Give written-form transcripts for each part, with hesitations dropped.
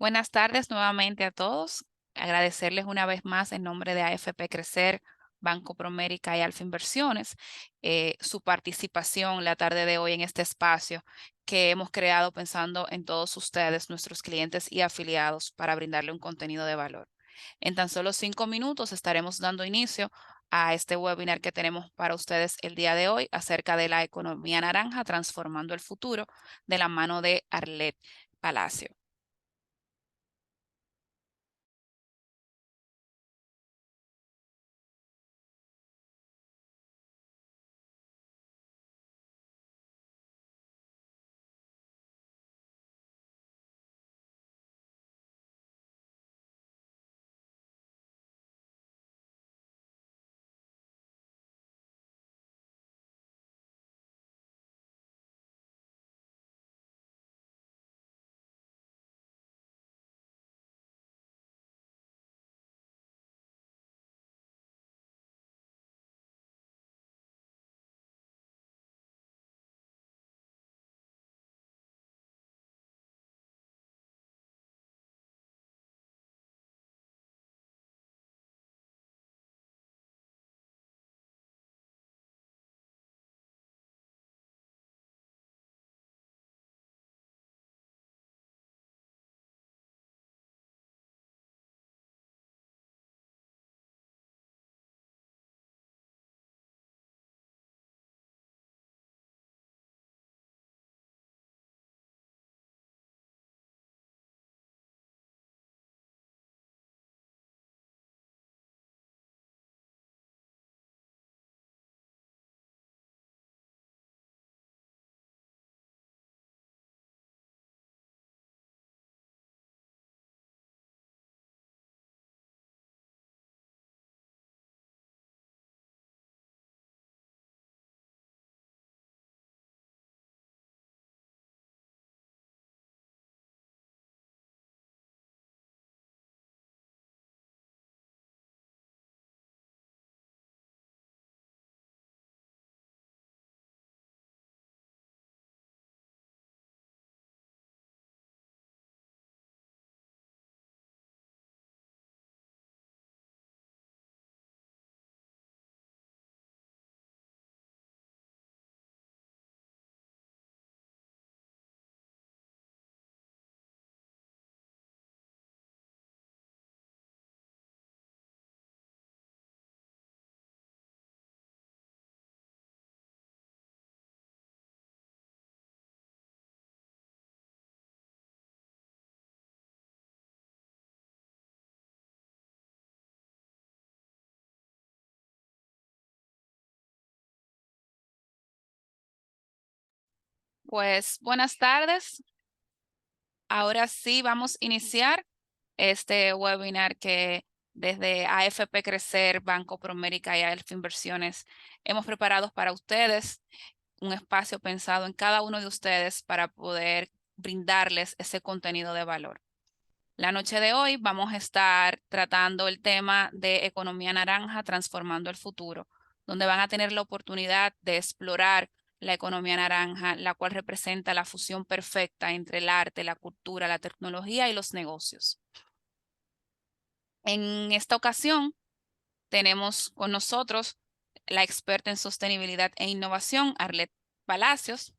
Buenas tardes nuevamente a todos. Agradecerles una vez más en nombre de AFP Crecer, Banco Promérica y Alfa Inversiones su participación la tarde de hoy en este espacio que hemos creado pensando en todos ustedes, nuestros clientes y afiliados, para brindarle un contenido de valor. En tan solo 5 minutos estaremos dando inicio a este webinar que tenemos para ustedes el día de hoy acerca de la economía naranja transformando el futuro de la mano de Arlet Palacio. Pues buenas tardes. Ahora sí vamos a iniciar este webinar que desde AFP Crecer, Banco Promérica y Alfa Inversiones hemos preparado para ustedes, un espacio pensado en cada uno de ustedes para poder brindarles ese contenido de valor. La noche de hoy vamos a estar tratando el tema de economía naranja transformando el futuro, donde van a tener la oportunidad de explorar la economía naranja, la cual representa la fusión perfecta entre el arte, la cultura, la tecnología y los negocios. En esta ocasión tenemos con nosotros la experta en sostenibilidad e innovación, Arlet Palacios.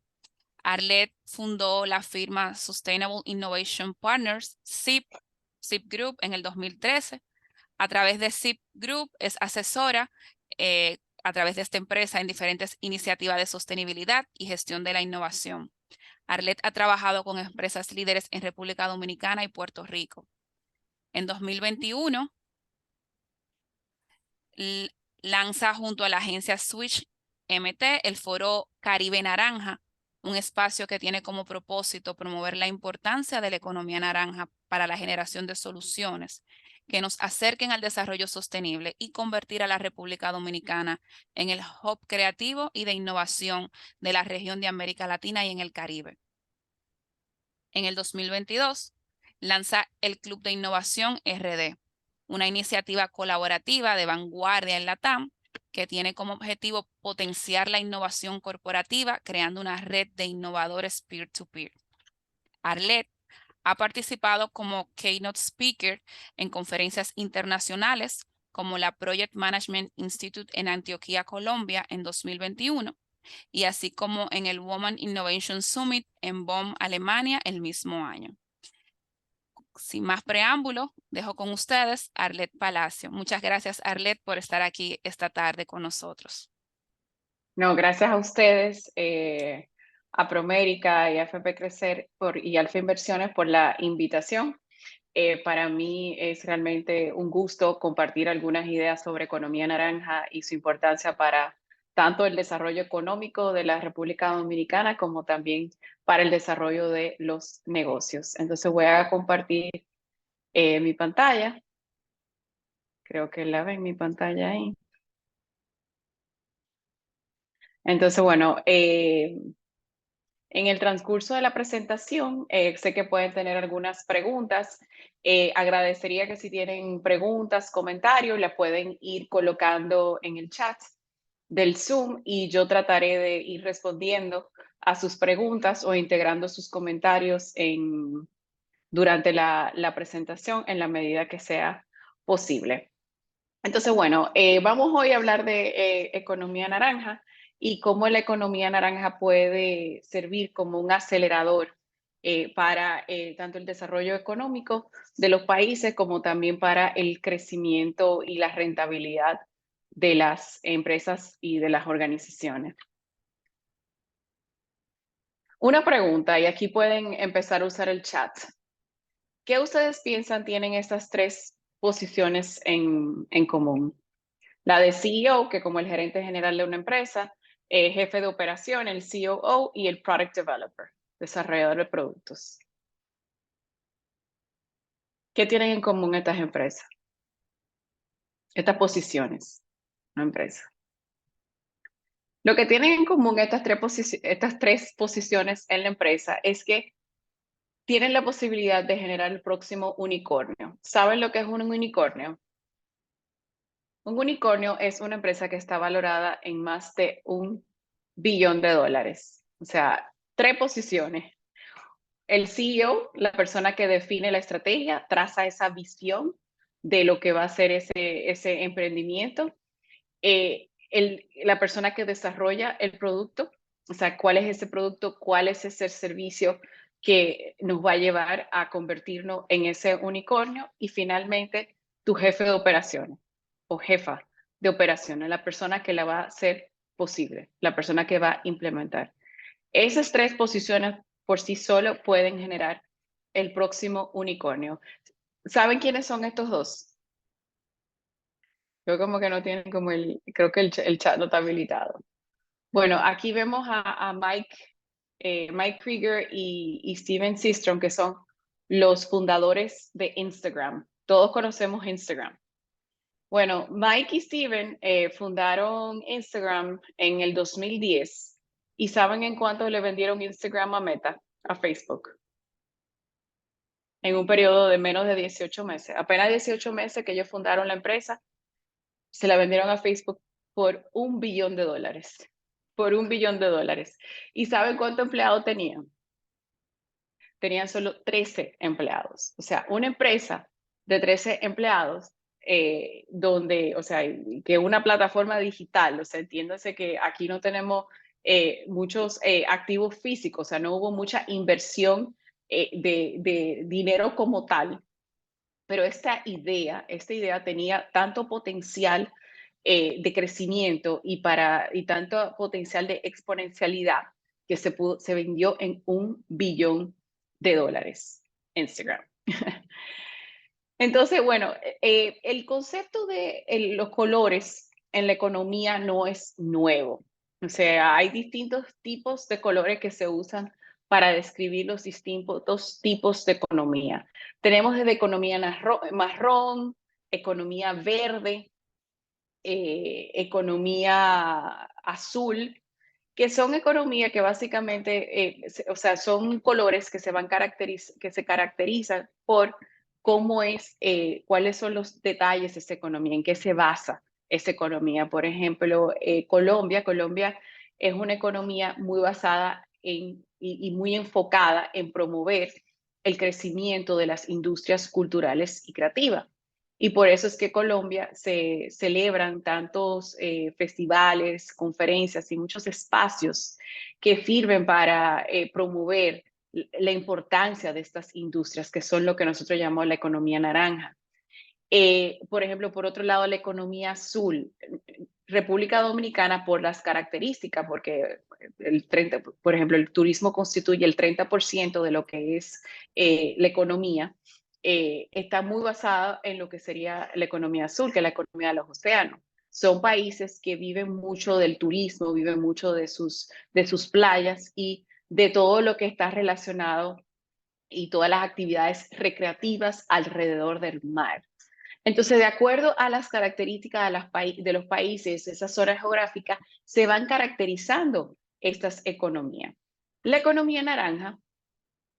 Arlet fundó la firma Sustainable Innovation Partners, SIP Group, en el 2013. A través de SIP Group es asesora a través de esta empresa en diferentes iniciativas de sostenibilidad y gestión de la innovación. Arlet ha trabajado con empresas líderes en República Dominicana y Puerto Rico. En 2021 lanza junto a la agencia Switch MT el foro Caribe Naranja, un espacio que tiene como propósito promover la importancia de la economía naranja para la generación de soluciones que nos acerquen al desarrollo sostenible y convertir a la República Dominicana en el hub creativo y de innovación de la región de América Latina y en el Caribe. En el 2022 lanza el Club de Innovación RD, una iniciativa colaborativa de vanguardia en LATAM que tiene como objetivo potenciar la innovación corporativa creando una red de innovadores peer-to-peer. Arlet Ha participado como keynote speaker en conferencias internacionales como la Project Management Institute en Antioquia, Colombia, en 2021, y así como en el Women Innovation Summit en Bonn, Alemania, el mismo año. Sin más preámbulo, dejo con ustedes a Arlette Palacio. Muchas gracias, Arlette, por estar aquí esta tarde con nosotros. No, gracias a ustedes, a Promérica y a FP Crecer y Alfa Inversiones por la invitación. Para mí es realmente un gusto compartir algunas ideas sobre economía naranja y su importancia para tanto el desarrollo económico de la República Dominicana como también para el desarrollo de los negocios. Entonces voy a compartir mi pantalla. Creo que la ven mi pantalla ahí. Entonces, bueno, en el transcurso de la presentación, sé que pueden tener algunas preguntas. Agradecería que si tienen preguntas, comentarios, las pueden ir colocando en el chat del Zoom y yo trataré de ir respondiendo a sus preguntas o integrando sus comentarios durante la presentación en la medida que sea posible. Entonces, bueno, vamos hoy a hablar de economía naranja y cómo la economía naranja puede servir como un acelerador para tanto el desarrollo económico de los países como también para el crecimiento y la rentabilidad de las empresas y de las organizaciones. Una pregunta, y aquí pueden empezar a usar el chat. ¿Qué ustedes piensan tienen estas tres posiciones en común? La de CEO, que como el gerente general de una empresa, jefe de operación, el COO, y el Product Developer, desarrollador de productos. ¿Qué tienen en común estas empresas? Estas posiciones, una empresa. Lo que tienen en común estas tres posiciones en la empresa es que tienen la posibilidad de generar el próximo unicornio. ¿Saben lo que es un unicornio? Un unicornio es una empresa que está valorada en más de $1 billón. O sea, tres posiciones. El CEO, la persona que define la estrategia, traza esa visión de lo que va a ser ese emprendimiento. La persona que desarrolla el producto, o sea, cuál es ese producto, cuál es ese servicio que nos va a llevar a convertirnos en ese unicornio. Y finalmente, tu jefe de operaciones o jefa de operaciones, la persona que la va a hacer posible, la persona que va a implementar. Esas tres posiciones por sí solo pueden generar el próximo unicornio. ¿Saben quiénes son estos dos? Yo como que no tienen como creo que el chat no está habilitado. Bueno, aquí vemos a Mike Krieger y Steven Systrom, que son los fundadores de Instagram. Todos conocemos Instagram. Bueno, Mike y Steven fundaron Instagram en el 2010. ¿Y saben en cuánto le vendieron Instagram a Meta, a Facebook? En un periodo de menos de 18 meses. Apenas 18 meses que ellos fundaron la empresa, se la vendieron a Facebook por $1 billón. Por $1 billón. ¿Y saben cuántos empleados tenían? Tenían solo 13 empleados. O sea, una empresa de 13 empleados, donde, o sea, que una plataforma digital, o sea, entiéndase que aquí no tenemos activos físicos, o sea, no hubo mucha inversión de dinero como tal, pero esta idea tenía tanto potencial de crecimiento y tanto potencial de exponencialidad que se vendió en $1 billón Instagram. Entonces, bueno, el concepto de los colores en la economía no es nuevo. O sea, hay distintos tipos de colores que se usan para describir los distintos tipos de economía. Tenemos desde economía marrón, economía verde, economía azul, que son economías que básicamente, o sea, son colores que que se caracterizan por cuáles son los detalles de esa economía, en qué se basa esa economía. Por ejemplo, Colombia es una economía muy basada y muy enfocada en promover el crecimiento de las industrias culturales y creativas. Y por eso es que Colombia se celebran tantos festivales, conferencias y muchos espacios que sirven para promover la importancia de estas industrias, que son lo que nosotros llamamos la economía naranja. Por ejemplo, por otro lado, la economía azul. República Dominicana, por las características, porque por ejemplo, el turismo constituye el 30% de lo que es la economía, está muy basada en lo que sería la economía azul, que es la economía de los océanos. Son países que viven mucho del turismo, viven mucho de sus playas y de todo lo que está relacionado y todas las actividades recreativas alrededor del mar. Entonces, de acuerdo a las características de los países, esas zonas geográficas, se van caracterizando estas economías. La economía naranja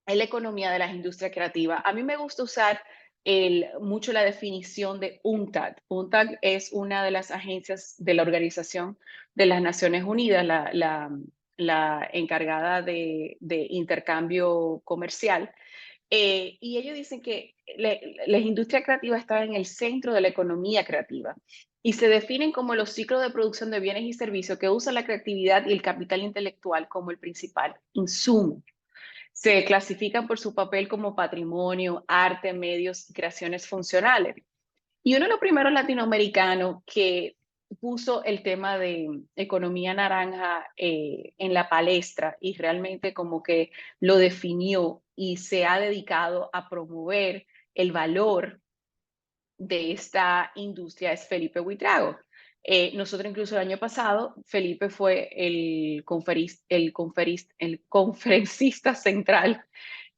es la economía de las industrias creativas. A mí me gusta usar mucho la definición de UNCTAD. UNCTAD es una de las agencias de la Organización de las Naciones Unidas, la encargada de intercambio comercial. Y ellos dicen que las industrias creativas están en el centro de la economía creativa y se definen como los ciclos de producción de bienes y servicios que usan la creatividad y el capital intelectual como el principal insumo. Se clasifican por su papel como patrimonio, arte, medios y creaciones funcionales. Y uno de los primeros latinoamericanos que puso el tema de economía naranja en la palestra y realmente como que lo definió y se ha dedicado a promover el valor de esta industria es Felipe Huitrago. Nosotros incluso el año pasado, Felipe fue el conferencista central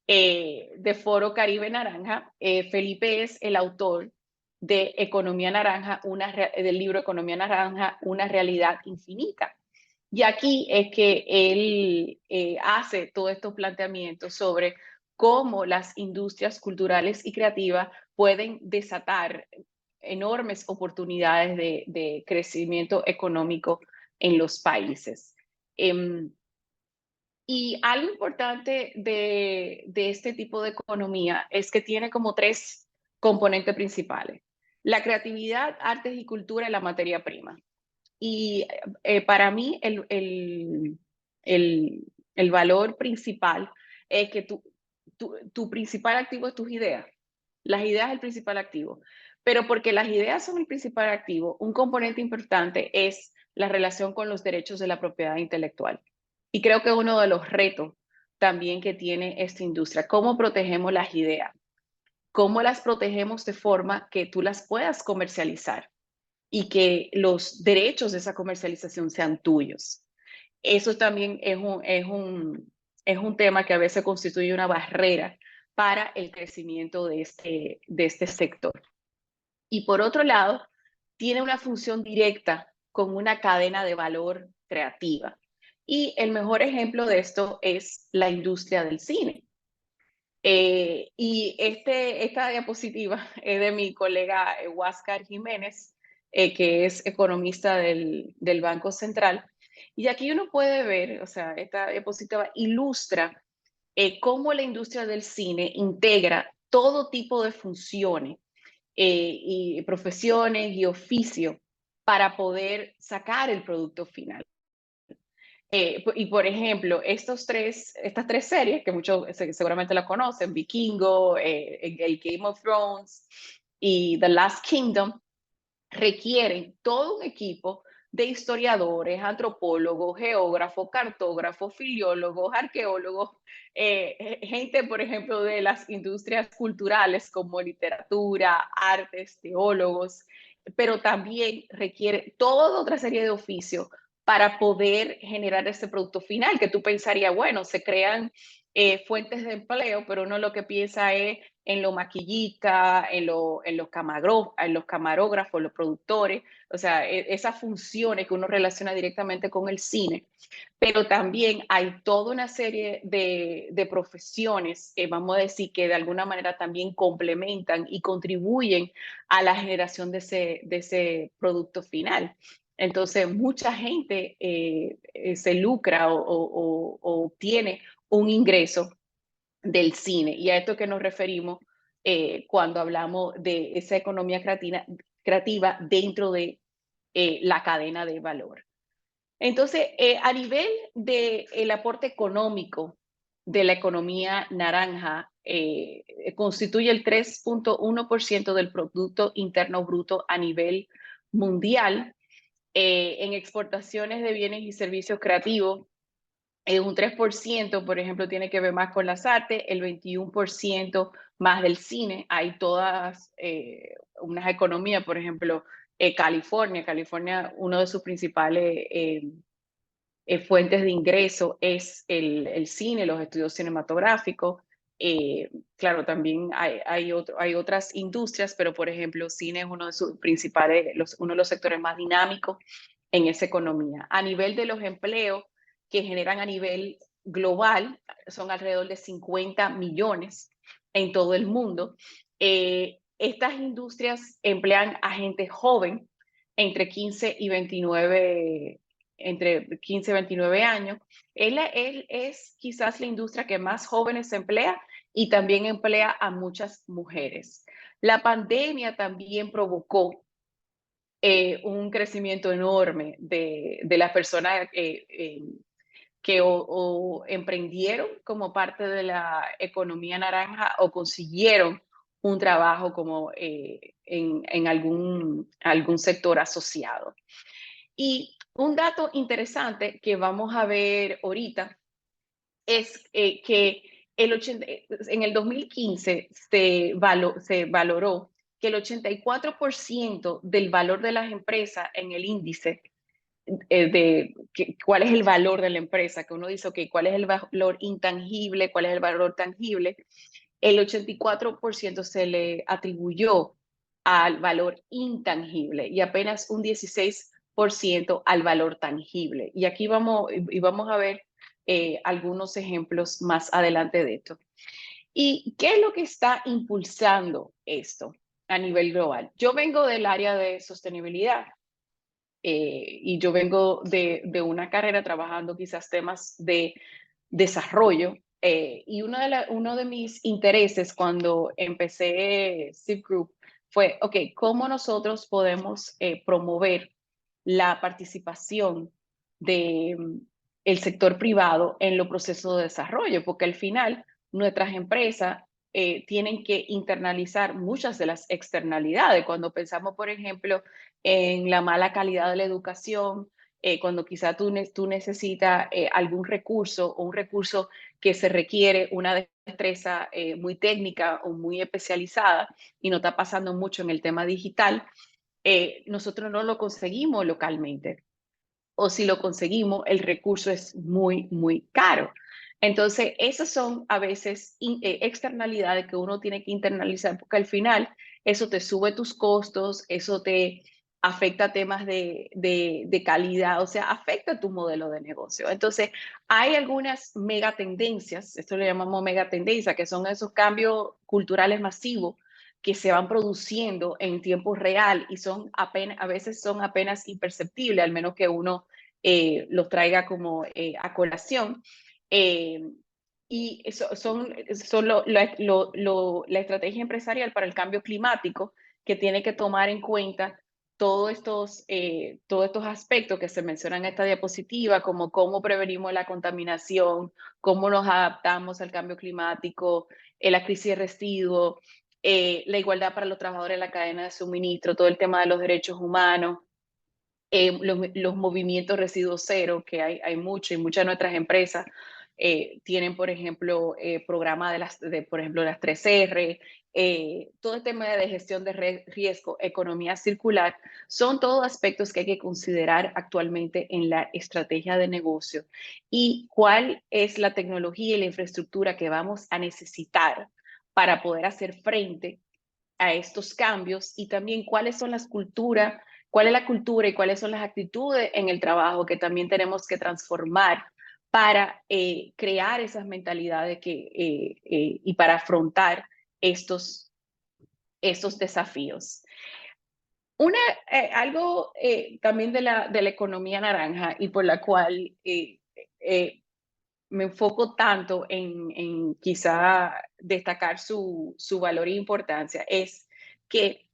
de Foro Caribe Naranja. Felipe es el autor de Economía Naranja, del libro Economía Naranja, una realidad infinita. Y aquí es que él hace todos estos planteamientos sobre cómo las industrias culturales y creativas pueden desatar enormes oportunidades de crecimiento económico en los países. Y algo importante de este tipo de economía es que tiene como tres componentes principales: la creatividad, artes y cultura y la materia prima. Y para mí el, el valor principal es que tu principal activo es tus ideas. Las ideas es el principal activo. Pero porque las ideas son el principal activo, un componente importante es la relación con los derechos de la propiedad intelectual. Y creo que uno de los retos también que tiene esta industria, cómo protegemos las ideas, cómo las protegemos de forma que tú las puedas comercializar y que los derechos de esa comercialización sean tuyos. Eso también es un tema que a veces constituye una barrera para el crecimiento de este sector. Y por otro lado, tiene una función directa con una cadena de valor creativa. Y el mejor ejemplo de esto es la industria del cine. Y esta diapositiva es de mi colega Huáscar Jiménez, que es economista del Banco Central. Y aquí uno puede ver, o sea, esta diapositiva ilustra cómo la industria del cine integra todo tipo de funciones y profesiones y oficios para poder sacar el producto final. Y por ejemplo, estas tres series, que muchos seguramente la conocen, Vikingo, el Game of Thrones y The Last Kingdom, requieren todo un equipo de historiadores, antropólogos, geógrafos, cartógrafos, filiólogos, arqueólogos, gente, por ejemplo, de las industrias culturales como literatura, artes, teólogos, pero también requiere toda otra serie de oficios para poder generar ese producto final, que tú pensarías, bueno, se crean fuentes de empleo, pero uno lo que piensa es en los maquillistas, en los camarógrafos, los productores, o sea, esas funciones que uno relaciona directamente con el cine. Pero también hay toda una serie de profesiones, vamos a decir, que de alguna manera también complementan y contribuyen a la generación de ese producto final. Entonces, mucha gente se lucra o obtiene un ingreso del cine. Y a esto que nos referimos cuando hablamos de esa economía creativa dentro de la cadena de valor. Entonces, a nivel del aporte económico de la economía naranja, constituye el 3.1% del Producto Interno Bruto a nivel mundial. En exportaciones de bienes y servicios creativos, un 3%, por ejemplo, tiene que ver más con las artes, el 21% más del cine. Hay todas unas economías, por ejemplo, California, uno de sus principales fuentes de ingreso es el cine, los estudios cinematográficos. Claro, también hay otras industrias, pero por ejemplo, cine es uno de sus principales, uno de los sectores más dinámicos en esa economía. A nivel de los empleos que generan a nivel global, son alrededor de 50 millones en todo el mundo. Estas industrias emplean a gente joven entre 15 y 29 entre 15 y 29 años. Él es quizás la industria que más jóvenes emplea y también emplea a muchas mujeres. La pandemia también provocó un crecimiento enorme de las personas que o emprendieron como parte de la economía naranja o consiguieron un trabajo como en algún sector asociado. Y un dato interesante que vamos a ver ahorita es que en el 2015 se valoró que el 84% del valor de las empresas en el índice cuál es el valor de la empresa, que uno dice, ok, cuál es el valor intangible, cuál es el valor tangible, el 84% se le atribuyó al valor intangible y apenas un 16% al valor tangible. Y aquí vamos a ver algunos ejemplos más adelante de esto. ¿Y qué es lo que está impulsando esto a nivel global? Yo vengo del área de sostenibilidad y yo vengo de una carrera trabajando quizás temas de desarrollo. Y uno de mis intereses cuando empecé SIP Group fue, ok, ¿cómo nosotros podemos promover la participación del el sector privado en los procesos de desarrollo? Porque al final nuestras empresas tienen que internalizar muchas de las externalidades. Cuando pensamos, por ejemplo, en la mala calidad de la educación, cuando quizá tú necesitas algún recurso o un recurso que se requiere una destreza muy técnica o muy especializada y no está pasando mucho en el tema digital, nosotros no lo conseguimos localmente. O si lo conseguimos, el recurso es muy, muy caro. Entonces, esas son a veces externalidades que uno tiene que internalizar porque al final eso te sube tus costos, eso te afecta temas de calidad, o sea, afecta tu modelo de negocio. Entonces, hay algunas megatendencias, esto le llamamos megatendencias, que son esos cambios culturales masivos que se van produciendo en tiempo real y son apenas, a veces son apenas imperceptibles, al menos que uno los traiga como a colación. Eh, y eso son la estrategia empresarial para el cambio climático que tiene que tomar en cuenta todos estos aspectos que se mencionan en esta diapositiva, como cómo prevenimos la contaminación, cómo nos adaptamos al cambio climático, la crisis de residuos, la igualdad para los trabajadores en la cadena de suministro, todo el tema de los derechos humanos, los movimientos residuos cero, que hay mucho y muchas de nuestras empresas tienen, por ejemplo, programas por ejemplo, las 3R, todo el tema de gestión de riesgo, economía circular, son todos aspectos que hay que considerar actualmente en la estrategia de negocio y cuál es la tecnología y la infraestructura que vamos a necesitar para poder hacer frente a estos cambios y también cuáles son las culturas, cuál es la cultura y cuáles son las actitudes en el trabajo que también tenemos que transformar para crear esas mentalidades y para afrontar estos desafíos. Algo también de la economía naranja y por la cual me enfoco tanto en quizá destacar su valor e importancia es que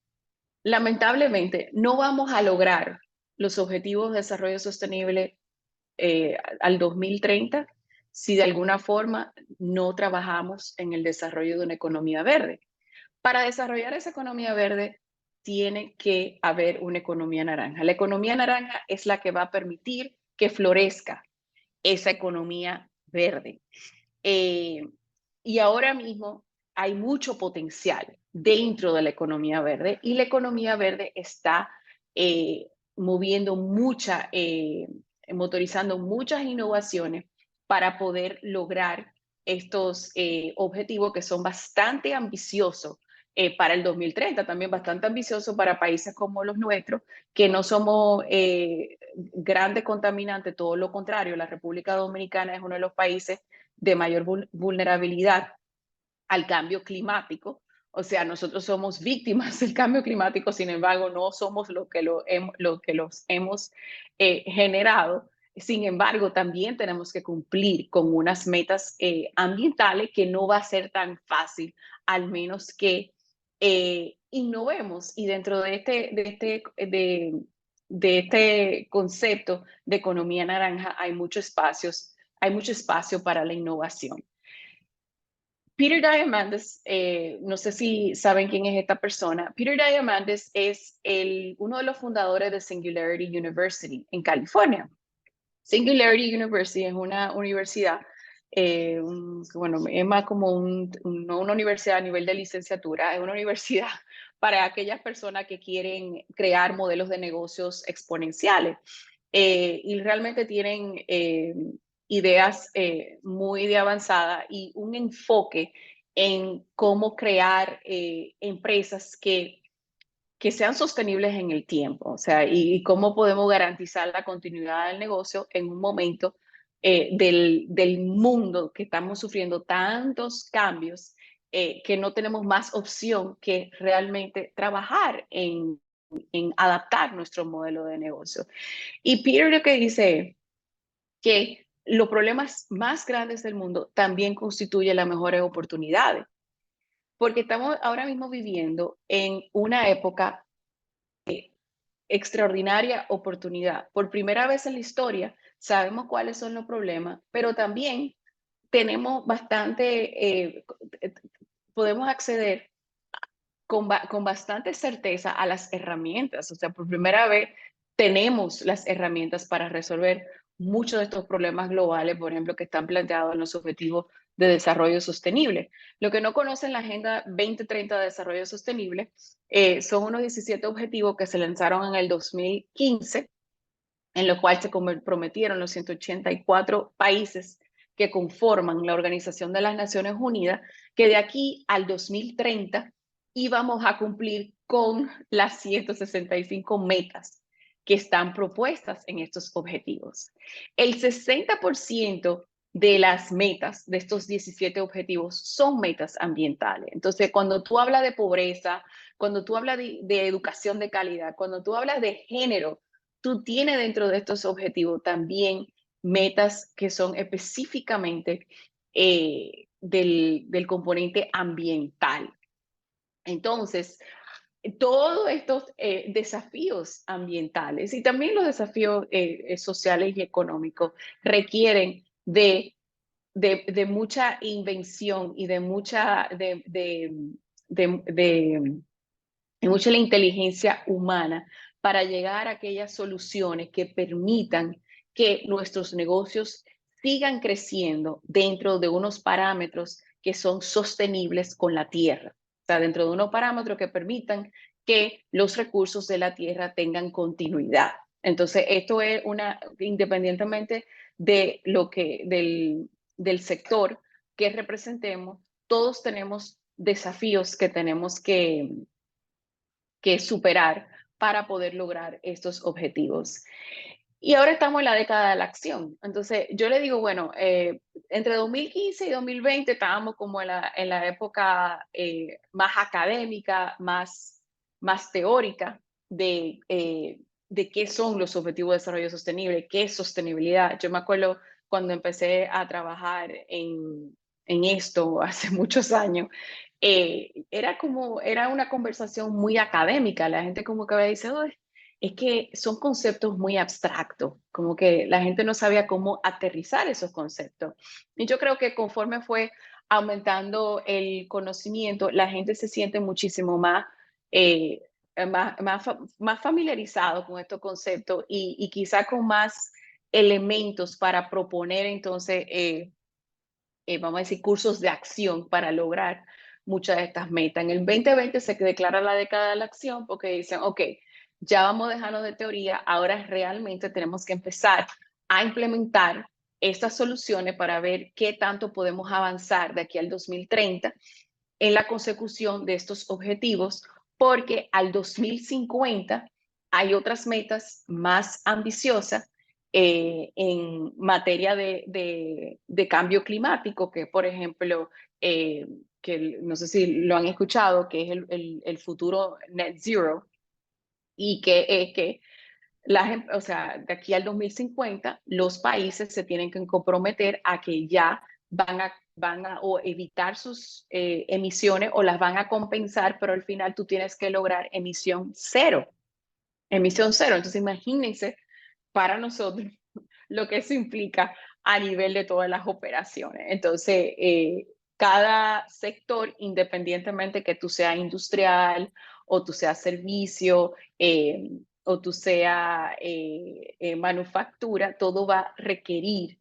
lamentablemente no vamos a lograr los objetivos de desarrollo sostenible al 2030 si de alguna forma no trabajamos en el desarrollo de una economía verde. Para desarrollar esa economía verde tiene que haber una economía naranja. La economía naranja es la que va a permitir que florezca esa economía verde. Eh, y ahora mismo hay mucho potencial dentro de la economía verde y la economía verde está moviendo motorizando muchas innovaciones para poder lograr estos objetivos que son bastante ambiciosos para el 2030, también bastante ambiciosos para países como los nuestros, que no somos grandes contaminantes, todo lo contrario, la República Dominicana es uno de los países de mayor vulnerabilidad al cambio climático. O sea, nosotros somos víctimas del cambio climático, sin embargo, no somos lo que los hemos generado. Sin embargo, también tenemos que cumplir con unas metas ambientales que no va a ser tan fácil, al menos que innovemos. Y dentro de este concepto de economía naranja hay hay mucho espacio para la innovación. Peter Diamandis, no sé si saben quién es esta persona. Peter Diamandis es uno de los fundadores de Singularity University en California. Singularity University es una universidad, bueno, es más como no una universidad a nivel de licenciatura, es una universidad para aquellas personas que quieren crear modelos de negocios exponenciales. Y realmente tienen ideas muy de avanzada y un enfoque en cómo crear empresas que sean sostenibles en el tiempo, o sea, y cómo podemos garantizar la continuidad del negocio en un momento del mundo que estamos sufriendo tantos cambios que no tenemos más opción que realmente trabajar en adaptar nuestro modelo de negocio. Y Peter lo que dice que los problemas más grandes del mundo también constituyen las mejores oportunidades, porque estamos ahora mismo viviendo en una época extraordinaria oportunidad. Por primera vez en la historia sabemos cuáles son los problemas, pero también tenemos podemos acceder con bastante certeza a las herramientas. O sea, por primera vez tenemos las herramientas para resolver muchos de estos problemas globales, por ejemplo, que están planteados en los objetivos de desarrollo sostenible. Lo que no conocen la Agenda 2030 de Desarrollo Sostenible son unos 17 objetivos que se lanzaron en el 2015, en los cuales se comprometieron los 184 países que conforman la Organización de las Naciones Unidas, que de aquí al 2030 íbamos a cumplir con las 165 metas que están propuestas en estos objetivos. El 60% de las metas de estos 17 objetivos son metas ambientales. Entonces, cuando tú hablas de pobreza, cuando tú hablas de educación de calidad, cuando tú hablas de género, tú tienes dentro de estos objetivos también metas que son específicamente del componente ambiental. Entonces, todos estos desafíos ambientales y también los desafíos sociales y económicos requieren de mucha invención y de mucha mucha la inteligencia humana para llegar a aquellas soluciones que permitan que nuestros negocios sigan creciendo dentro de unos parámetros que son sostenibles con la tierra. O sea, dentro de unos parámetros que permitan que los recursos de la tierra tengan continuidad. Entonces, esto es independientemente de del sector que representemos, todos tenemos desafíos que tenemos que superar para poder lograr estos objetivos. Y ahora estamos en la década de la acción. Entonces, yo le digo, bueno, entre 2015 y 2020 estábamos como en la época más académica, más teórica de qué son los objetivos de desarrollo sostenible, qué es sostenibilidad. Yo me acuerdo cuando empecé a trabajar en esto hace muchos años, era una conversación muy académica. La gente como que dice, "Oh, es que son conceptos muy abstractos", como que la gente no sabía cómo aterrizar esos conceptos. Y yo creo que conforme fue aumentando el conocimiento, la gente se siente muchísimo más, más familiarizado con estos conceptos y quizá con más elementos para proponer entonces, vamos a decir, cursos de acción para lograr muchas de estas metas. En el 2020 se declara la década de la acción porque dicen, ok, ya vamos a dejarnos de teoría, ahora realmente tenemos que empezar a implementar estas soluciones para ver qué tanto podemos avanzar de aquí al 2030 en la consecución de estos objetivos, porque al 2050 hay otras metas más ambiciosas en materia de cambio climático, que por ejemplo, que no sé si lo han escuchado, que es el futuro net zero, y que o sea, de aquí al 2050, los países se tienen que comprometer a que ya van a o evitar sus emisiones o las van a compensar, pero al final tú tienes que lograr emisión cero. Emisión cero. Entonces, imagínense para nosotros lo que eso implica a nivel de todas las operaciones. Entonces, cada sector, independientemente que tú seas industrial o tú seas servicio o tú seas manufactura, todo va a requerir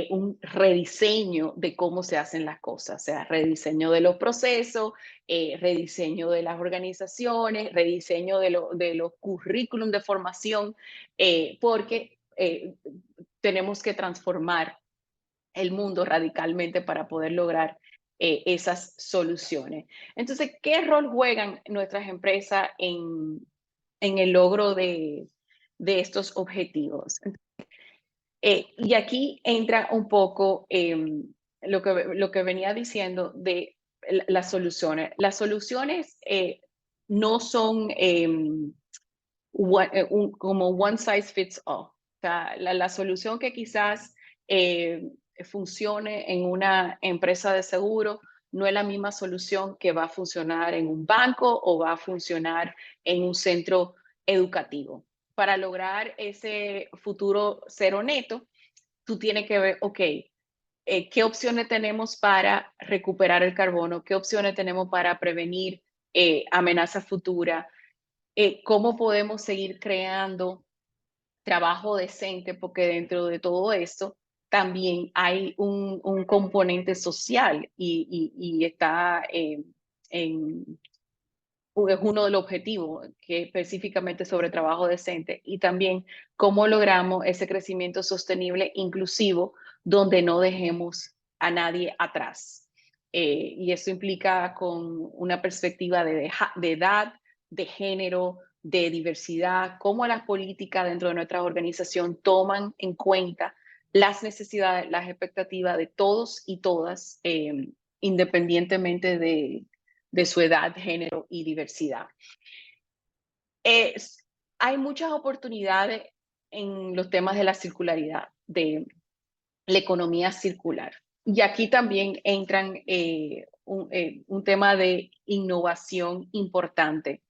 un rediseño de cómo se hacen las cosas, o sea, rediseño de los procesos, rediseño de las organizaciones, rediseño de los currículum de formación, porque tenemos que transformar el mundo radicalmente para poder lograr esas soluciones. Entonces, ¿qué rol juegan nuestras empresas en el logro de estos objetivos? Y aquí entra un poco lo que venía diciendo de las soluciones. Las soluciones no son como one size fits all. O sea, la solución que quizás funcione en una empresa de seguro no es la misma solución que va a funcionar en un banco o va a funcionar en un centro educativo. Para lograr ese futuro cero neto, tú tienes que ver, ok, ¿qué opciones tenemos para recuperar el carbono? ¿Qué opciones tenemos para prevenir amenazas futuras? ¿Cómo podemos seguir creando trabajo decente? Porque dentro de todo esto también hay un componente social y está es uno de los objetivos, que específicamente sobre trabajo decente, y también cómo logramos ese crecimiento sostenible inclusivo donde no dejemos a nadie atrás. Y eso implica con una perspectiva de edad, de género, de diversidad, cómo las políticas dentro de nuestra organización toman en cuenta las necesidades, las expectativas de todos y todas, independientemente de su edad, género y diversidad. Hay muchas oportunidades en los temas de la circularidad, de la economía circular. Y aquí también entran un tema de innovación importante.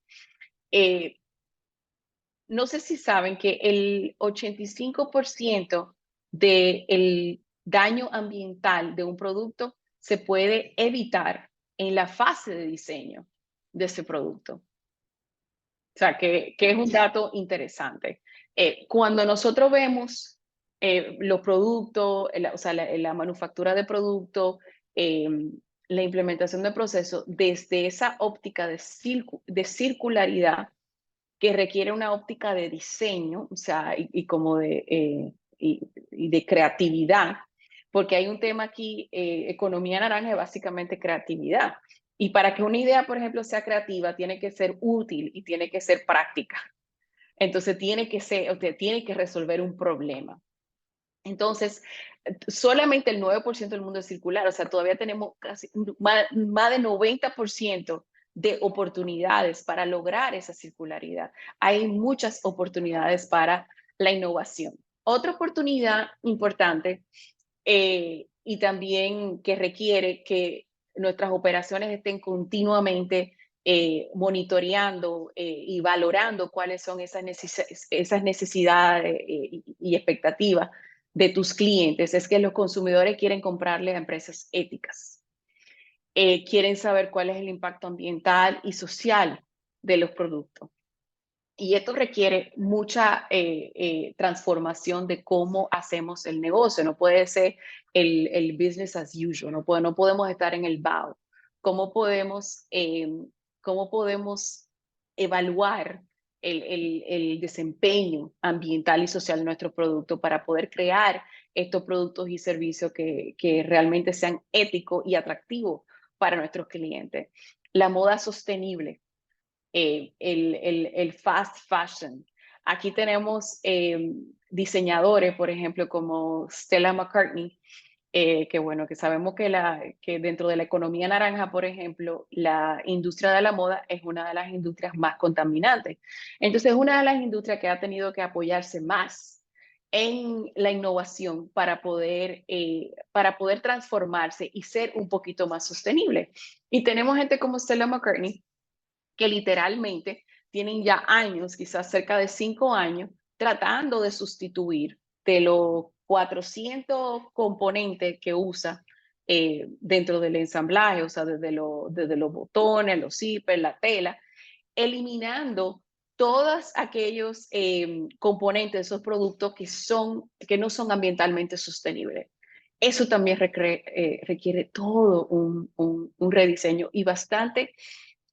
No sé si saben que el 85% del daño ambiental de un producto se puede evitar en la fase de diseño de ese producto. O sea, que es un dato interesante. Cuando nosotros vemos los productos, o sea, la manufactura de productos, la implementación de procesos, desde esa óptica de circularidad, que requiere una óptica de diseño, o sea, y como y de creatividad, porque hay un tema aquí, economía naranja es básicamente creatividad. Y para que una idea, por ejemplo, sea creativa, tiene que ser útil y tiene que ser práctica. Entonces, tiene que resolver un problema. Entonces, solamente el 9% del mundo es circular, o sea, todavía tenemos casi más de 90% de oportunidades para lograr esa circularidad. Hay muchas oportunidades para la innovación. Otra oportunidad importante y también que requiere que nuestras operaciones estén continuamente monitoreando y valorando cuáles son esas necesidades y expectativas de tus clientes. Es que los consumidores quieren comprarle a empresas éticas, quieren saber cuál es el impacto ambiental y social de los productos. Y esto requiere mucha transformación de cómo hacemos el negocio. No puede ser el business as usual, no podemos estar en el BAU. Cómo podemos evaluar el desempeño ambiental y social de nuestro producto para poder crear estos productos y servicios que realmente sean éticos y atractivos para nuestros clientes? La moda sostenible, el fast fashion. Aquí tenemos diseñadores, por ejemplo, como Stella McCartney, que bueno, que sabemos que dentro de la economía naranja, por ejemplo, la industria de la moda es una de las industrias más contaminantes. Entonces, es una de las industrias que ha tenido que apoyarse más en la innovación para poder transformarse y ser un poquito más sostenible. Y tenemos gente como Stella McCartney, que literalmente tienen ya años, quizás cerca de 5 años, tratando de sustituir de los 400 componentes que usa dentro del ensamblaje, o sea, desde los botones, los zippers, la tela, eliminando todos aquellos componentes, esos productos que no son ambientalmente sostenibles. Eso también requiere todo un rediseño y bastante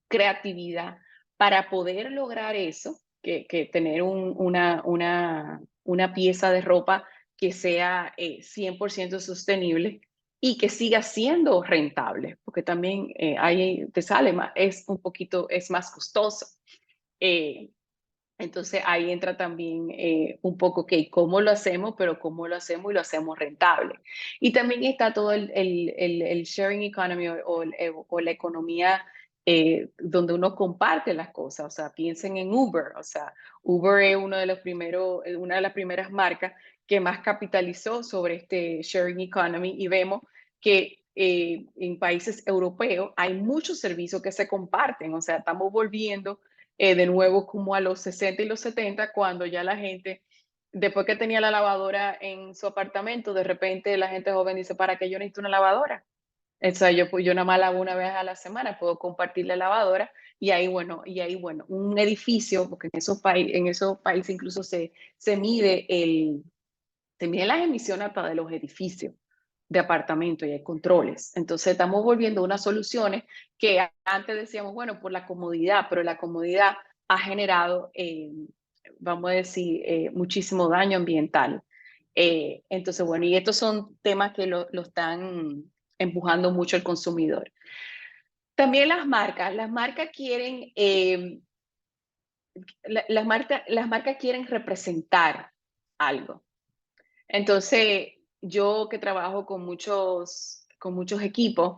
creatividad para poder lograr eso, que tener una pieza de ropa que sea 100% sostenible y que siga siendo rentable, porque también ahí te sale más, es más costoso. Eh, entonces ahí entra también un poco, ok, ¿cómo lo hacemos? Pero ¿cómo lo hacemos y lo hacemos rentable? Y también está todo el sharing economy o la economía donde uno comparte las cosas. O sea, piensen en Uber. O sea, Uber es una de las primeras marcas que más capitalizó sobre este sharing economy y vemos que en países europeos hay muchos servicios que se comparten. O sea, estamos volviendo de nuevo como a los 60 y los 70, cuando ya la gente, después que tenía la lavadora en su apartamento, de repente la gente joven dice, ¿para qué yo necesito una lavadora? O sea, yo nada más lavo una vez a la semana, puedo compartir la lavadora y ahí, bueno, un edificio, porque en esos países incluso se mide se miden las emisiones hasta de los edificios de apartamentos y hay controles. Entonces estamos volviendo a unas soluciones que antes decíamos, bueno, por la comodidad, pero la comodidad ha generado, vamos a decir, muchísimo daño ambiental. Entonces, bueno, y estos son temas que lo están empujando mucho el consumidor. También las marcas quieren, las marcas quieren representar algo. Entonces, yo que trabajo con muchos equipos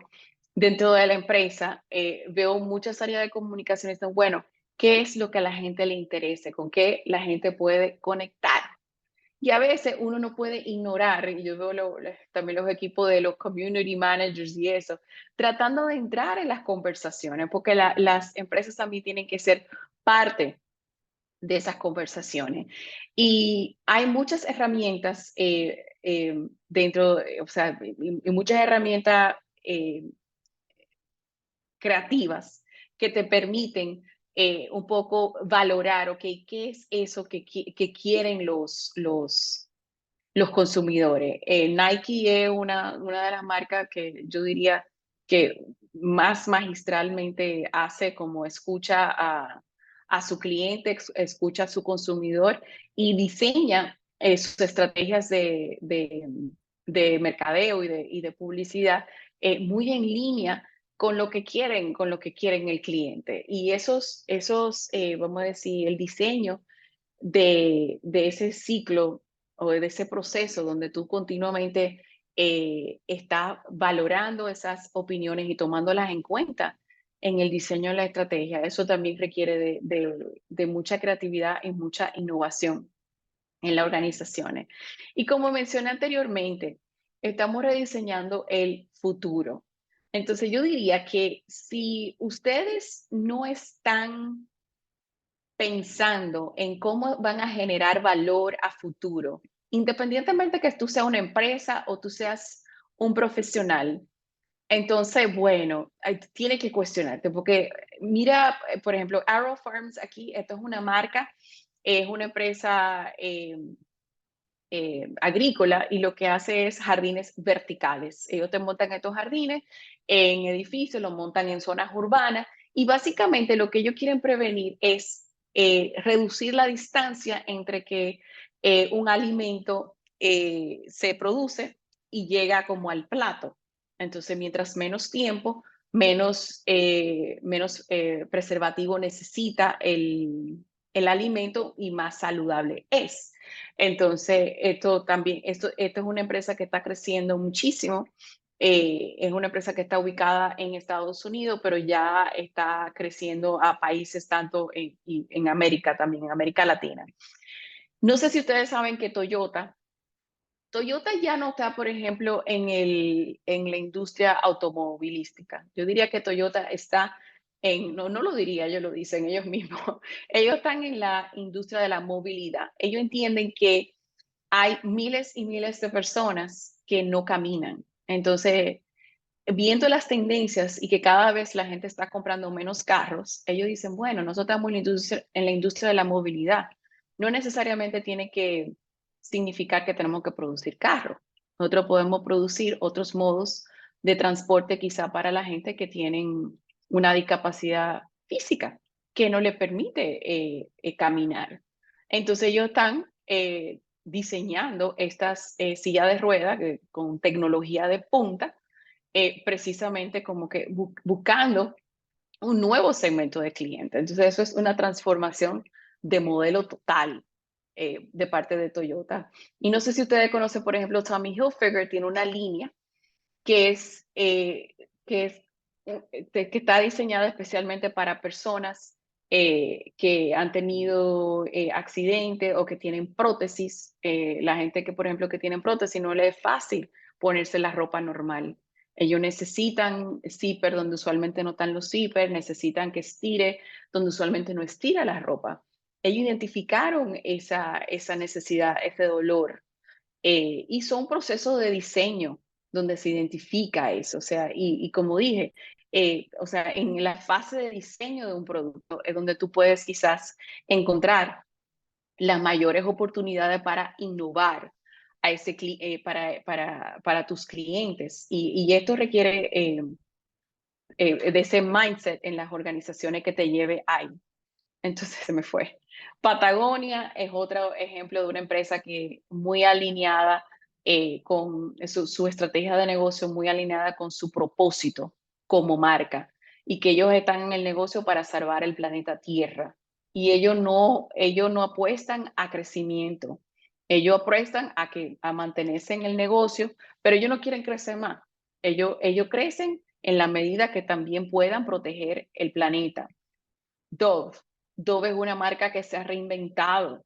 dentro de la empresa, veo muchas áreas de comunicación. Están, bueno, ¿qué es lo que a la gente le interesa? ¿Con qué la gente puede conectar? Y a veces uno no puede ignorar, y yo veo también los equipos de los community managers y eso, tratando de entrar en las conversaciones, porque las empresas también tienen que ser parte de esas conversaciones. Y hay muchas herramientas dentro, o sea, y muchas herramientas creativas que te permiten un poco valorar, ok, ¿qué es eso que quieren los consumidores? Nike es una de las marcas que yo diría que más magistralmente hace, como escucha a su cliente, escucha a su consumidor y diseña sus estrategias de mercadeo y de publicidad muy en línea con lo que quieren el cliente. Y vamos a decir, el diseño de ese ciclo o de ese proceso donde tú continuamente estás valorando esas opiniones y tomándolas en cuenta en el diseño de la estrategia. Eso también requiere de mucha creatividad y mucha innovación en las organizaciones. Y como mencioné anteriormente, estamos rediseñando el futuro. Entonces yo diría que si ustedes no están pensando en cómo van a generar valor a futuro, independientemente que tú seas una empresa o tú seas un profesional, entonces, bueno, tiene que cuestionarte, porque mira, por ejemplo, Arrow Farms aquí, esto es una marca, es una empresa agrícola y lo que hace es jardines verticales. Ellos te montan estos jardines en edificios, los montan en zonas urbanas y básicamente lo que ellos quieren prevenir es reducir la distancia entre que un alimento se produce y llega como al plato. Entonces, mientras menos tiempo, menos preservativo necesita el alimento y más saludable es. Entonces, esto es una empresa que está creciendo muchísimo. Es una empresa que está ubicada en Estados Unidos, pero ya está creciendo a países tanto en América también, en América Latina. No sé si ustedes saben que Toyota ya no está, por ejemplo, en la industria automovilística. Yo diría que Toyota está no lo diría, ellos lo dicen ellos mismos, ellos están en la industria de la movilidad. Ellos entienden que hay miles y miles de personas que no caminan. Entonces, viendo las tendencias y que cada vez la gente está comprando menos carros, ellos dicen, bueno, nosotros estamos en la industria de la movilidad. No necesariamente tiene que significar que tenemos que producir carros. Nosotros podemos producir otros modos de transporte quizá para la gente que tienen una discapacidad física que no le permite caminar. Entonces ellos están diseñando estas sillas de ruedas con tecnología de punta, precisamente como que buscando un nuevo segmento de clientes. Entonces eso es una transformación de modelo total de parte de Toyota. Y no sé si ustedes conocen, por ejemplo, Tommy Hilfiger tiene una línea que es, eh, que, es que está diseñada especialmente para personas que han tenido accidentes o que tienen prótesis. La gente que, por ejemplo, que tienen prótesis no le es fácil ponerse la ropa normal. Ellos necesitan zipper donde usualmente no están los zippers, necesitan que estire donde usualmente no estira la ropa. Ellos identificaron esa necesidad, ese dolor, hizo un proceso de diseño donde se identifica eso, o sea, y como dije, o sea, en la fase de diseño de un producto es donde tú puedes quizás encontrar las mayores oportunidades para innovar a para tus clientes. Y esto requiere de ese mindset en las organizaciones que te lleve ahí. Entonces se me fue. Patagonia es otro ejemplo de una empresa que muy alineada con su estrategia de negocio, muy alineada con su propósito como marca y que ellos están en el negocio para salvar el planeta Tierra. Y ellos no apuestan a crecimiento, ellos apuestan a mantenerse en el negocio, pero ellos no quieren crecer más. Ellos crecen en la medida que también puedan proteger el planeta. Dove. Dove es una marca que se ha reinventado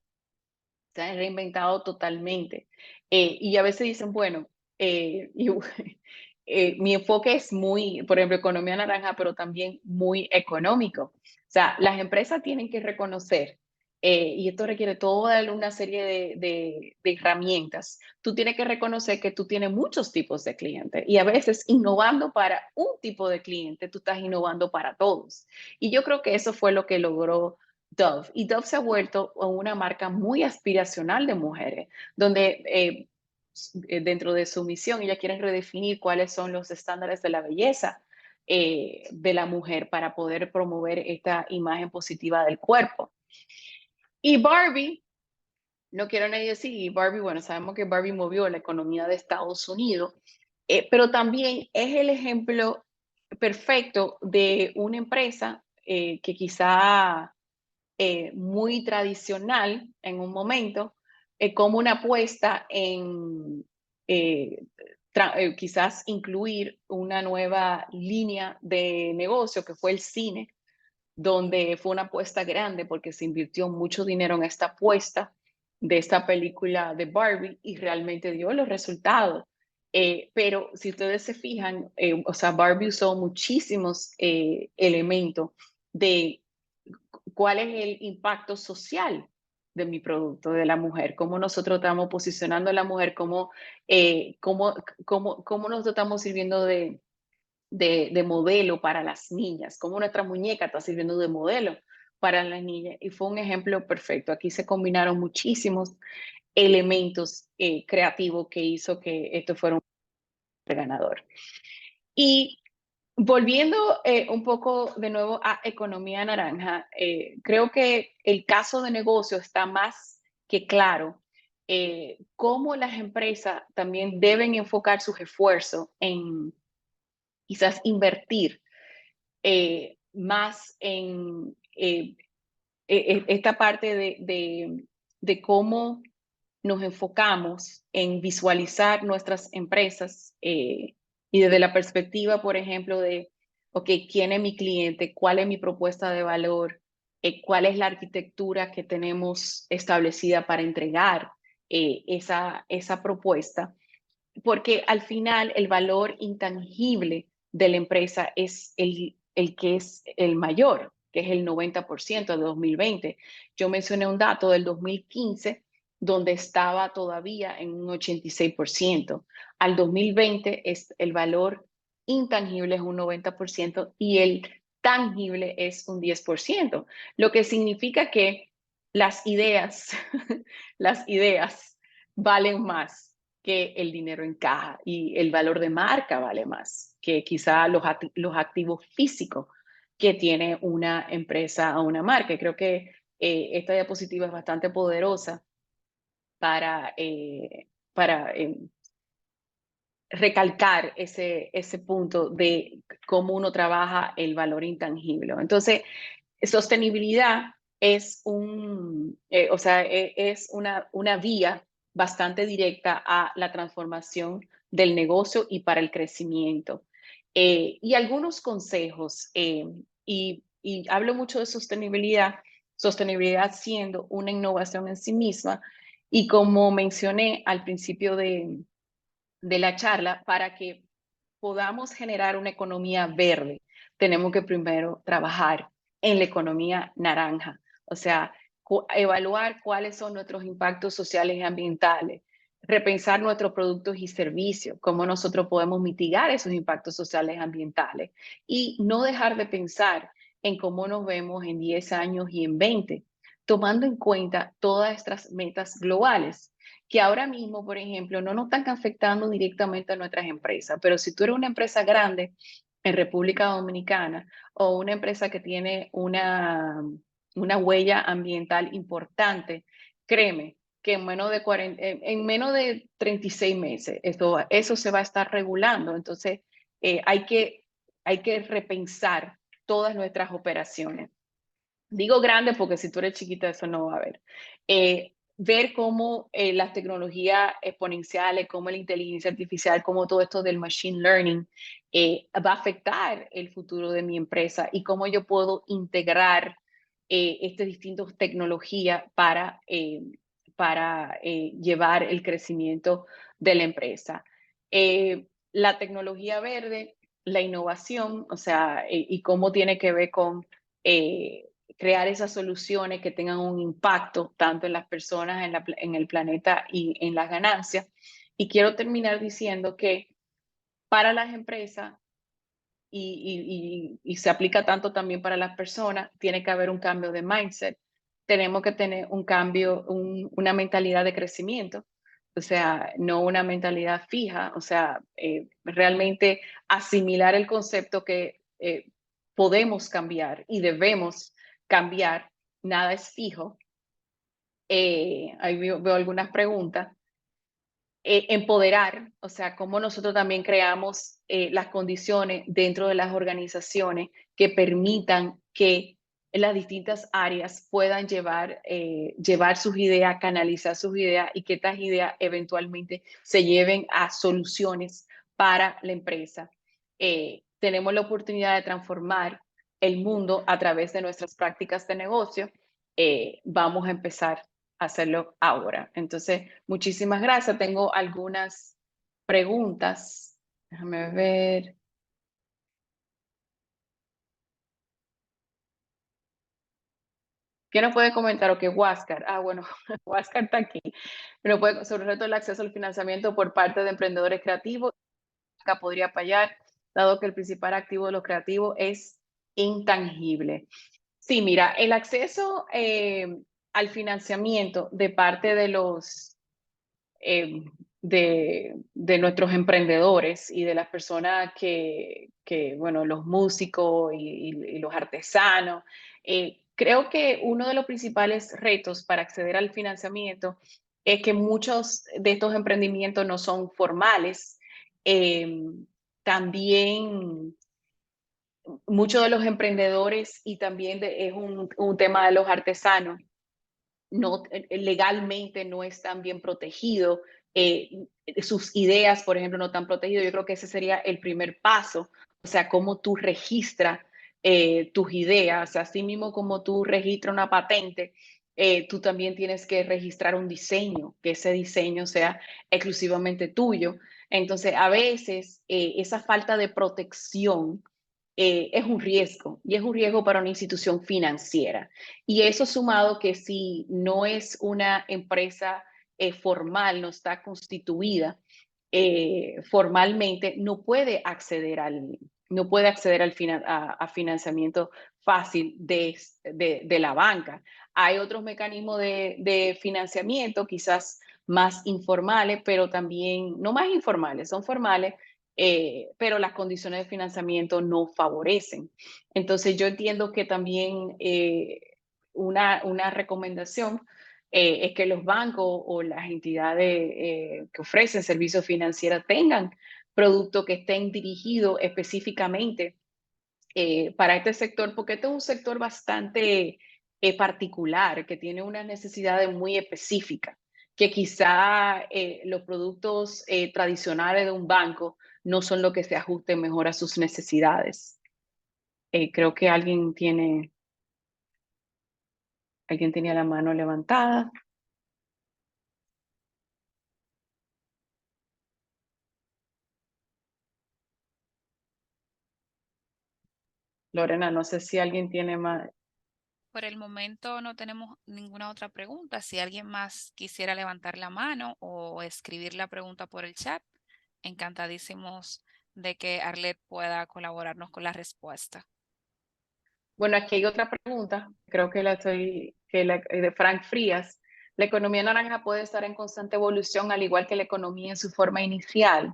totalmente. Y a veces dicen, bueno, mi enfoque es muy, por ejemplo, economía naranja, pero también muy económico. O sea, las empresas tienen que reconocer, y esto requiere toda una serie de herramientas. Tú tienes que reconocer que tú tienes muchos tipos de clientes y a veces innovando para un tipo de cliente, tú estás innovando para todos. Y yo creo que eso fue lo que logró Dove. Y Dove se ha vuelto una marca muy aspiracional de mujeres, donde dentro de su misión ellas quieren redefinir cuáles son los estándares de la belleza de la mujer para poder promover esta imagen positiva del cuerpo. Y Barbie, no quiero nadie decir, y Barbie, bueno, sabemos que Barbie movió la economía de Estados Unidos, pero también es el ejemplo perfecto de una empresa que quizá muy tradicional en un momento, como una apuesta en quizás incluir una nueva línea de negocio que fue el cine, donde fue una apuesta grande porque se invirtió mucho dinero en esta apuesta de esta película de Barbie y realmente dio los resultados. Pero si ustedes se fijan, o sea, Barbie usó muchísimos elementos de cuál es el impacto social de mi producto, de la mujer, cómo nosotros estamos posicionando a la mujer, cómo nosotros estamos sirviendo de modelo para las niñas, cómo nuestra muñeca está sirviendo de modelo para las niñas. Y fue un ejemplo perfecto. Aquí se combinaron muchísimos elementos creativos que hizo que esto fuera un ganador. Y volviendo un poco de nuevo a economía naranja, creo que el caso de negocio está más que claro. Cómo las empresas también deben enfocar sus esfuerzos en quizás invertir más en esta parte de cómo nos enfocamos en visualizar nuestras empresas y desde la perspectiva, por ejemplo, de, ok, ¿quién es mi cliente? ¿Cuál es mi propuesta de valor? ¿Cuál es la arquitectura que tenemos establecida para entregar esa propuesta? Porque al final el valor intangible de la empresa es el que es el mayor, que es el 90% de 2020. Yo mencioné un dato del 2015 donde estaba todavía en un 86%. Al 2020 es el valor intangible es un 90% y el tangible es un 10%, lo que significa que las ideas, las ideas valen más que el dinero en caja y el valor de marca vale más que quizá los activos físicos que tiene una empresa o una marca. Y creo que esta diapositiva es bastante poderosa para recalcar ese punto de cómo uno trabaja el valor intangible. Entonces, sostenibilidad es o sea, es una vía bastante directa a la transformación del negocio y para el crecimiento. Y algunos consejos, y hablo mucho de sostenibilidad, sostenibilidad siendo una innovación en sí misma, y como mencioné al principio de la charla, para que podamos generar una economía verde, tenemos que primero trabajar en la economía naranja, o sea, evaluar cuáles son nuestros impactos sociales y ambientales, repensar nuestros productos y servicios, cómo nosotros podemos mitigar esos impactos sociales y ambientales y no dejar de pensar en cómo nos vemos en 10 años y en 20, tomando en cuenta todas estas metas globales que ahora mismo, por ejemplo, no nos están afectando directamente a nuestras empresas, pero si tú eres una empresa grande en República Dominicana o una empresa que tiene una huella ambiental importante, créeme que en menos de 36 meses eso se va a estar regulando. Entonces, hay que repensar todas nuestras operaciones. Digo grande porque si tú eres chiquita eso no va a haber. Ver cómo las tecnologías exponenciales, como la inteligencia artificial, como todo esto del machine learning va a afectar el futuro de mi empresa y cómo yo puedo integrar estas distintas tecnologías para llevar el crecimiento de la empresa. La tecnología verde, la innovación, o sea, y cómo tiene que ver con crear esas soluciones que tengan un impacto tanto en las personas, en el planeta y en las ganancias. Y quiero terminar diciendo que para las empresas, y se aplica tanto también para las personas, tiene que haber un cambio de mindset. Tenemos que tener un cambio, una mentalidad de crecimiento, o sea, no una mentalidad fija, o sea, realmente asimilar el concepto que podemos cambiar y debemos cambiar, nada es fijo. Ahí veo algunas preguntas. Empoderar, o sea, cómo nosotros también creamos las condiciones dentro de las organizaciones que permitan que las distintas áreas puedan llevar sus ideas, canalizar sus ideas y que estas ideas eventualmente se lleven a soluciones para la empresa. Tenemos la oportunidad de transformar el mundo a través de nuestras prácticas de negocio. Vamos a empezar hacerlo ahora. Entonces, muchísimas gracias. Tengo algunas preguntas. Déjame ver. ¿Qué nos puede comentar? O que Huáscar. Ah, bueno, Huáscar está aquí. Pero puede, sobre el reto del acceso al financiamiento por parte de emprendedores creativos, acá podría apoyar, dado que el principal activo de los creativos es intangible. Sí, mira, el acceso al financiamiento de parte de los eh, de nuestros emprendedores y de las personas bueno, los músicos y los artesanos. Creo que uno de los principales retos para acceder al financiamiento es que muchos de estos emprendimientos no son formales. Eh, También muchos de los emprendedores y también es un tema de los artesanos no, legalmente no están bien protegidos, sus ideas, por ejemplo, no están protegidas. Yo creo que ese sería el primer paso, o sea, cómo tú registras tus ideas, así mismo como tú registras una patente, tú también tienes que registrar un diseño, que ese diseño sea exclusivamente tuyo. Entonces, a veces esa falta de protección es un riesgo y es un riesgo para una institución financiera. Y eso sumado que si no es una empresa formal, no está constituida formalmente, no puede acceder a financiamiento fácil de la banca. Hay otros mecanismos de financiamiento, quizás más informales, pero también, no más informales, son formales, pero las condiciones de financiamiento no favorecen. Entonces yo entiendo que también una recomendación es que los bancos o las entidades que ofrecen servicios financieros tengan productos que estén dirigidos específicamente para este sector, porque este es un sector bastante particular, que tiene unas necesidades muy específicas, que quizá los productos tradicionales de un banco no son los que se ajusten mejor a sus necesidades. Creo que alguien tenía la mano levantada. Lorena, no sé si alguien tiene más. Por el momento no tenemos ninguna otra pregunta. Si alguien más quisiera levantar la mano o escribir la pregunta por el chat, encantadísimos de que Arlet pueda colaborarnos con la respuesta. Bueno, aquí hay otra pregunta, creo que de Frank Frías. La economía naranja puede estar en constante evolución, al igual que la economía en su forma inicial.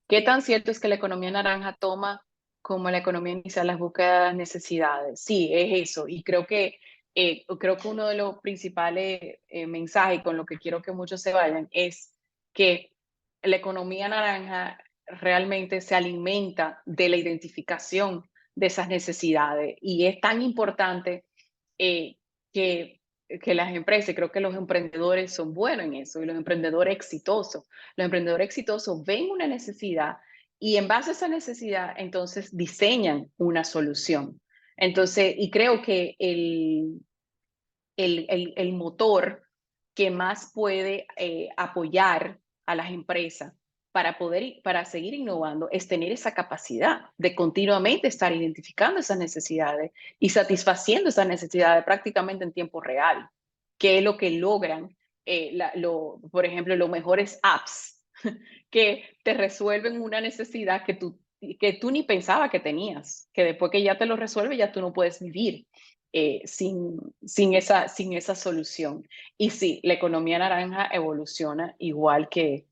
¿Qué tan cierto es que la economía naranja toma como la economía inicial las búsquedas de las necesidades? Sí, es eso. Y creo que uno de los principales mensajes con lo que quiero que muchos se vayan es que la economía naranja realmente se alimenta de la identificación de esas necesidades. Y es tan importante eh, que, que las empresas, creo que los emprendedores son buenos en eso, y los emprendedores exitosos ven una necesidad y en base a esa necesidad, entonces diseñan una solución. Entonces, y creo que el motor que más puede apoyar a las empresas para seguir innovando es tener esa capacidad de continuamente estar identificando esas necesidades y satisfaciendo esas necesidades prácticamente en tiempo real, que es lo que logran, por ejemplo, los mejores apps que te resuelven una necesidad que tú ni pensaba que tenías, que después que ya te lo resuelve, ya tú no puedes vivir sin esa solución. Y sí, la economía naranja evoluciona igual que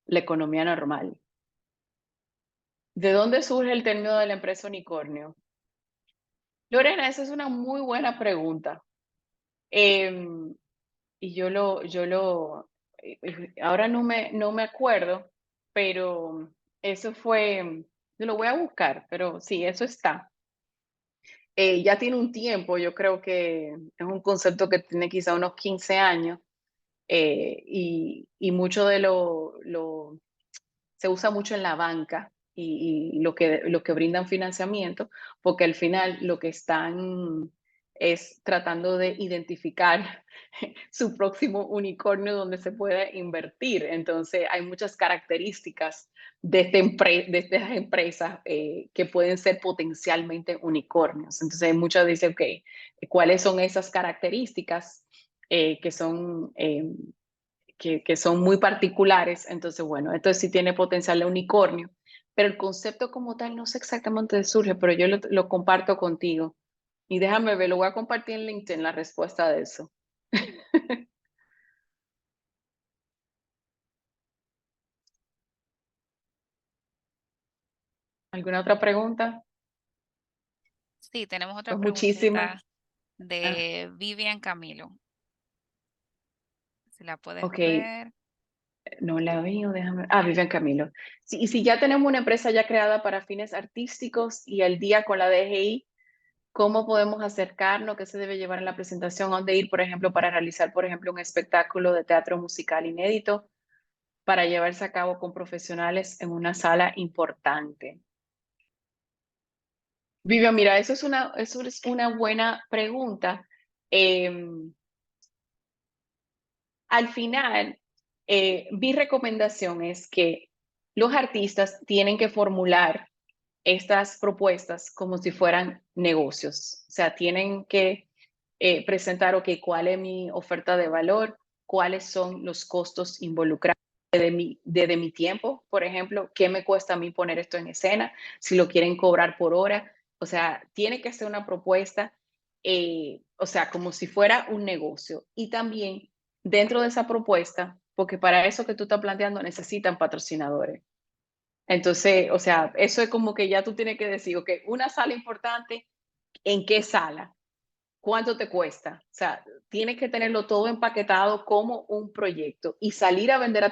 la economía normal. ¿De dónde surge el término de la empresa unicornio? Lorena, esa es una muy buena pregunta. Em, y ahora no me acuerdo, pero eso fue, yo lo voy a buscar, pero sí, eso está. Ya tiene un tiempo, yo creo que es un concepto que tiene quizá unos 15 años y mucho de se usa mucho en la banca y lo que brindan financiamiento, porque al final lo que están es tratando de identificar su próximo unicornio donde se puede invertir. Entonces, hay muchas características de estas empresas que pueden ser potencialmente unicornios. Entonces, muchos dicen, ok, ¿cuáles son esas características que son que son muy particulares? Entonces, bueno, esto sí tiene potencial de unicornio, pero el concepto como tal no sé exactamente de surge, pero yo lo comparto contigo. Y déjame ver, lo voy a compartir en LinkedIn la respuesta de eso. ¿Alguna otra pregunta? Sí, tenemos otra Pues muchísimas. preguntita Ah, de Vivian Camilo. Si la puedes ok, ver. no la veo, déjame. Ah, Vivian Camilo. Sí, y si ya tenemos una empresa ya creada para fines artísticos y al día con la DGI, ¿cómo podemos acercarnos? ¿Qué se debe llevar en la presentación? ¿Dónde ir, por ejemplo, para realizar, por ejemplo, un espectáculo de teatro musical inédito para llevarse a cabo con profesionales en una sala importante? Vivian, mira, eso es una buena pregunta. Em, Al final, mi recomendación es que los artistas tienen que formular estas propuestas como si fueran negocios. O sea, tienen que presentar, ok, cuál es mi oferta de valor, cuáles son los costos involucrados de mi tiempo, por ejemplo, qué me cuesta a mí poner esto en escena, si lo quieren cobrar por hora. O sea, tiene que ser una propuesta, o sea, como si fuera un negocio. Y también dentro de esa propuesta, porque para eso que tú estás planteando necesitan patrocinadores. Entonces, o sea, eso es como que ya tú tienes que decir, ok, una sala importante, ¿en qué sala? ¿Cuánto te cuesta? O sea, tienes que tenerlo todo empaquetado como un proyecto y salir a vender a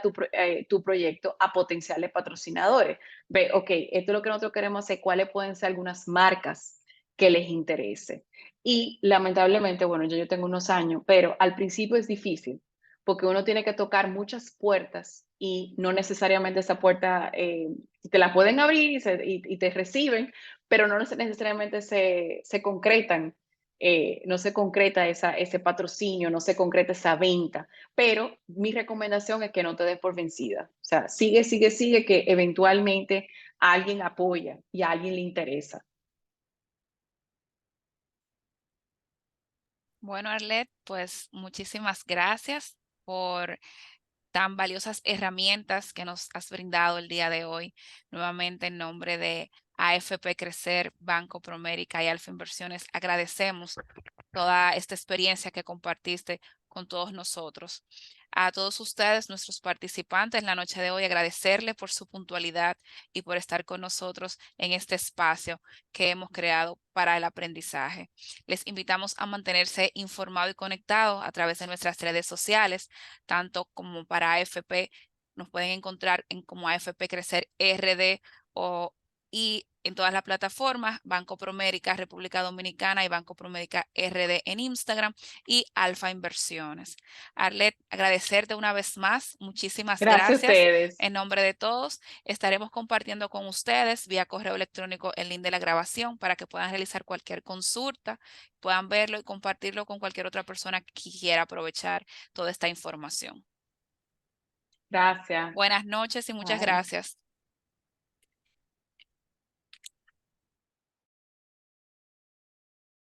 tu proyecto a potenciales patrocinadores. Ve, ok, esto es lo que nosotros queremos hacer, cuáles pueden ser algunas marcas que les interese. Y lamentablemente, bueno, yo tengo unos años, pero al principio es difícil porque uno tiene que tocar muchas puertas y no necesariamente esa puerta te la pueden abrir y te reciben, pero no necesariamente se concretan, no se concreta ese patrocinio, no se concreta esa venta, pero mi recomendación es que no te des por vencida. O sea, sigue, sigue, sigue, que eventualmente a alguien apoya y a alguien le interesa. Bueno, Arlet, pues muchísimas gracias por tan valiosas herramientas que nos has brindado el día de hoy. Nuevamente, en nombre de AFP Crecer, Banco Promérica y Alfa Inversiones, agradecemos toda esta experiencia que compartiste con todos nosotros. A todos ustedes, nuestros participantes, la noche de hoy, agradecerles por su puntualidad y por estar con nosotros en este espacio que hemos creado para el aprendizaje. Les invitamos a mantenerse informados y conectados a través de nuestras redes sociales, tanto como para AFP. Nos pueden encontrar en como AFP Crecer RD y en todas las plataformas, Banco Promérica República Dominicana y Banco Promérica RD en Instagram y Alfa Inversiones. Arlet, agradecerte una vez más. Muchísimas Gracias a gracias. ustedes. En nombre de todos, estaremos compartiendo con ustedes vía correo electrónico el link de la grabación para que puedan realizar cualquier consulta, puedan verlo y compartirlo con cualquier otra persona que quiera aprovechar toda esta información. Gracias. Buenas noches y muchas Bye. gracias.